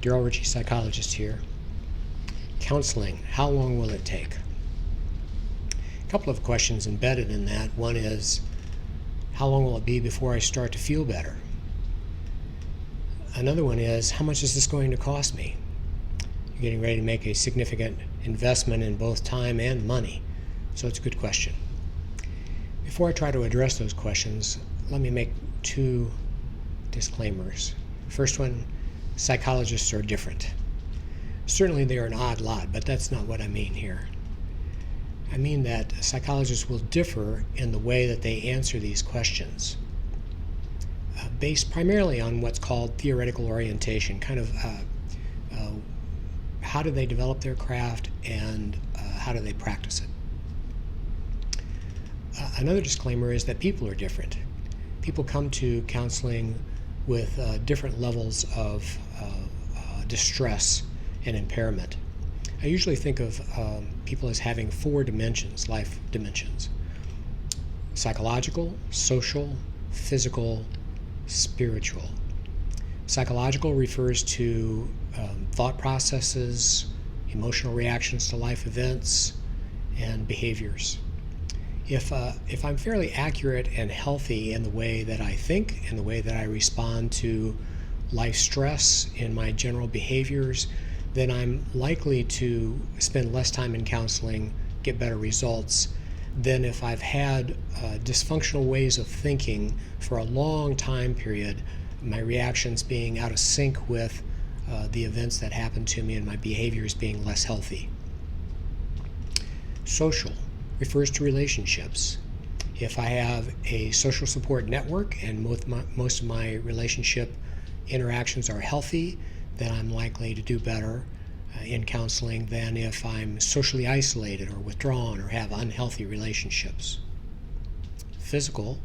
Daryl Ritchie, psychologist here. Counseling, how long will it take? A couple of questions embedded in that. One is, how long will it be before I start to feel better? Another one is, how much is this going to cost me? You're getting ready to make a significant investment in both time and money, so it's a good question. Before I try to address those questions, let me make two disclaimers. First one, psychologists are different. Certainly they are an odd lot, but that's not what I mean here. I mean that psychologists will differ in the way that they answer these questions, based primarily on what's called theoretical orientation, kind of how do they develop their craft and how do they practice it. Another disclaimer is that people are different. People come to counseling with different levels of distress and impairment. I usually think of people as having four dimensions, life dimensions: psychological, social, physical, spiritual. Psychological refers to thought processes, emotional reactions to life events, and behaviors. If I'm fairly accurate and healthy in the way that I think, in the way that I respond to life stress in my general behaviors, then I'm likely to spend less time in counseling, get better results, than if I've had dysfunctional ways of thinking for a long time period, my reactions being out of sync with the events that happen to me and my behaviors being less healthy. Social refers to relationships. If I have a social support network and most of my relationship interactions are healthy, then I'm likely to do better in counseling than if I'm socially isolated or withdrawn or have unhealthy relationships. Physical,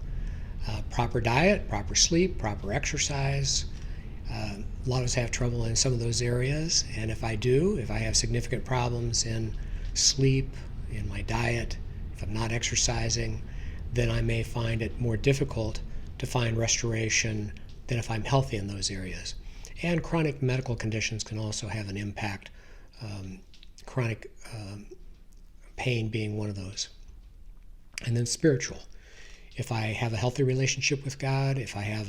proper diet, proper sleep, proper exercise. A lot of us have trouble in some of those areas, and if I have significant problems in sleep, in my diet, if I'm not exercising, then I may find it more difficult to find restoration than if I'm healthy in those areas. And chronic medical conditions can also have an impact, chronic pain being one of those. And then spiritual. If I have a healthy relationship with God, if I have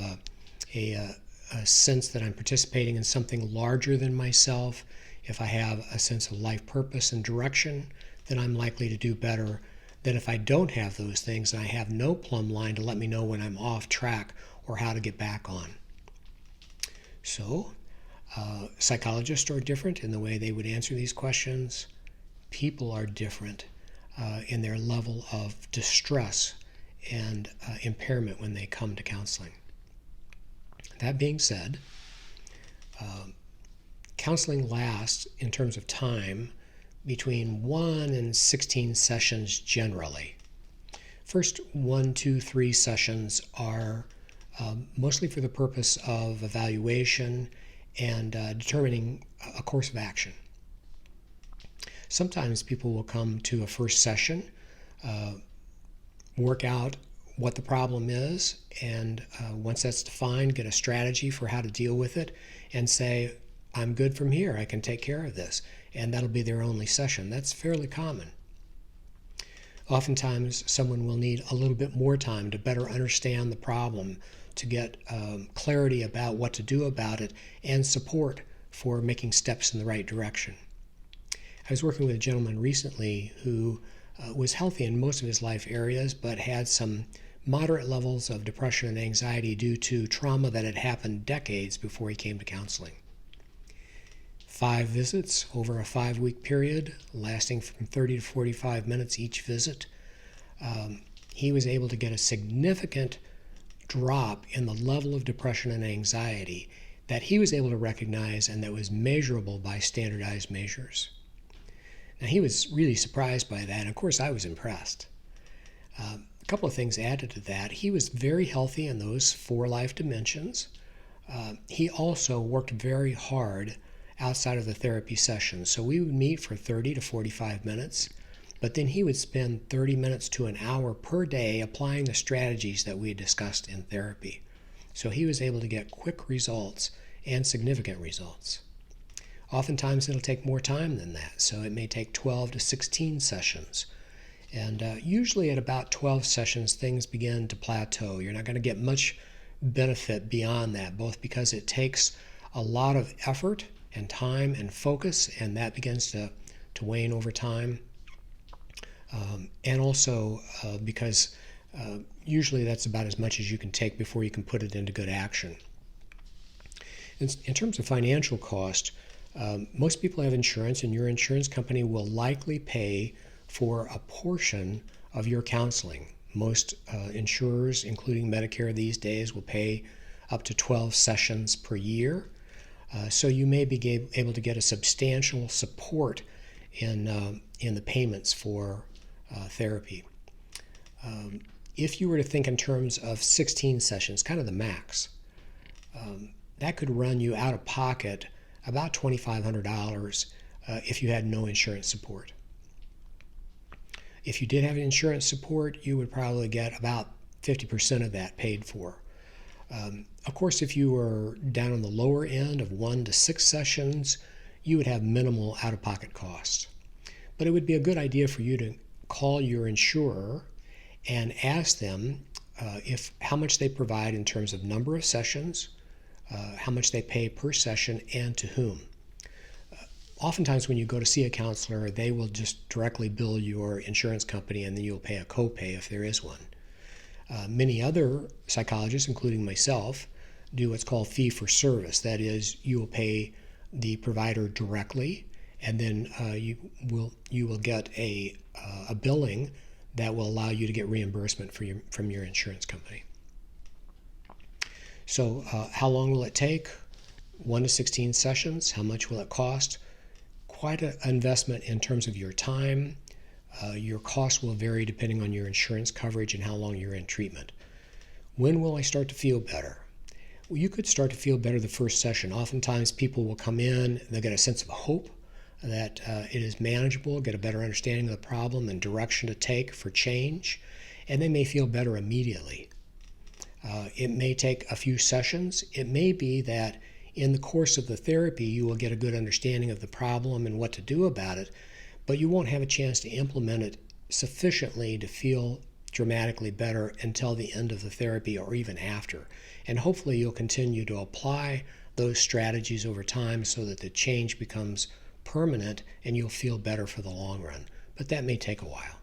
a sense that I'm participating in something larger than myself, if I have a sense of life purpose and direction, then I'm likely to do better than if I don't have those things and I have no plumb line to let me know when I'm off track or how to get back on. So, psychologists are different in the way they would answer these questions. People are different in their level of distress and impairment when they come to counseling. That being said, counseling lasts, in terms of time, between 1 and 16 sessions generally. First 1, 2, 3 sessions are mostly for the purpose of evaluation and determining a course of action. Sometimes people will come to a first session, work out what the problem is, and once that's defined, get a strategy for how to deal with it, and say, I'm good from here, I can take care of this, and that'll be their only session. That's fairly common. Oftentimes, someone will need a little bit more time to better understand the problem, to get clarity about what to do about it, and support for making steps in the right direction. I was working with a gentleman recently who was healthy in most of his life areas, but had some moderate levels of depression and anxiety due to trauma that had happened decades before he came to counseling. 5 visits over a 5-week period, lasting from 30 to 45 minutes each visit. He was able to get a significant drop in the level of depression and anxiety that he was able to recognize and that was measurable by standardized measures. Now, he was really surprised by that, and of course I was impressed. A couple of things added to that. He was very healthy in those 4 life dimensions. He also worked very hard outside of the therapy session. So we would meet for 30 to 45 minutes, but then he would spend 30 minutes to an hour per day applying the strategies that we had discussed in therapy. So he was able to get quick results and significant results. Oftentimes it'll take more time than that, so it may take 12 to 16 sessions. And usually at about 12 sessions, things begin to plateau. You're not going to get much benefit beyond that, both because it takes a lot of effort and time and focus, and that begins to wane over time. And also because usually that's about as much as you can take before you can put it into good action. In terms of financial cost, most people have insurance, and your insurance company will likely pay for a portion of your counseling. Most insurers, including Medicare these days, will pay up to 12 sessions per year. So you may be able to get a substantial support in the payments for therapy. If you were to think in terms of 16 sessions, kind of the max, that could run you out of pocket about $2,500 if you had no insurance support. If you did have insurance support, you would probably get about 50% of that paid for. Of course, if you were down on the lower end of 1 to 6 sessions, you would have minimal out-of-pocket costs. But it would be a good idea for you to call your insurer and ask them how much they provide in terms of number of sessions, how much they pay per session, and to whom. Oftentimes when you go to see a counselor, they will just directly bill your insurance company, and then you'll pay a copay if there is one. Many other psychologists, including myself, do what's called fee for service. That is, you will pay the provider directly, and then you will get a billing that will allow you to get reimbursement from your insurance company. So how long will it take? 1 to 16 sessions. How much will it cost? Quite an investment in terms of your time. Your costs will vary depending on your insurance coverage and how long you're in treatment. When will I start to feel better? Well, you could start to feel better the first session. Oftentimes people will come in, they'll get a sense of hope that it is manageable, get a better understanding of the problem and direction to take for change, and they may feel better immediately. It may take a few sessions. It may be that in the course of the therapy, you will get a good understanding of the problem and what to do about it, but you won't have a chance to implement it sufficiently to feel dramatically better until the end of the therapy or even after. And hopefully you'll continue to apply those strategies over time so that the change becomes permanent and you'll feel better for the long run. But that may take a while.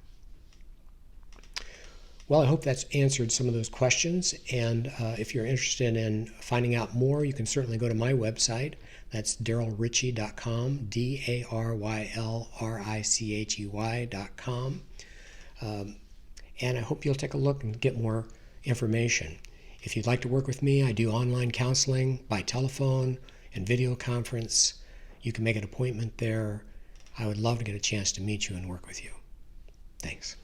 Well, I hope that's answered some of those questions, and if you're interested in finding out more, you can certainly go to my website. That's darylrichey.com, DARYLRICHEY.com, and I hope you'll take a look and get more information. If you'd like to work with me, I do online counseling by telephone and video conference. You can make an appointment there. I would love to get a chance to meet you and work with you. Thanks.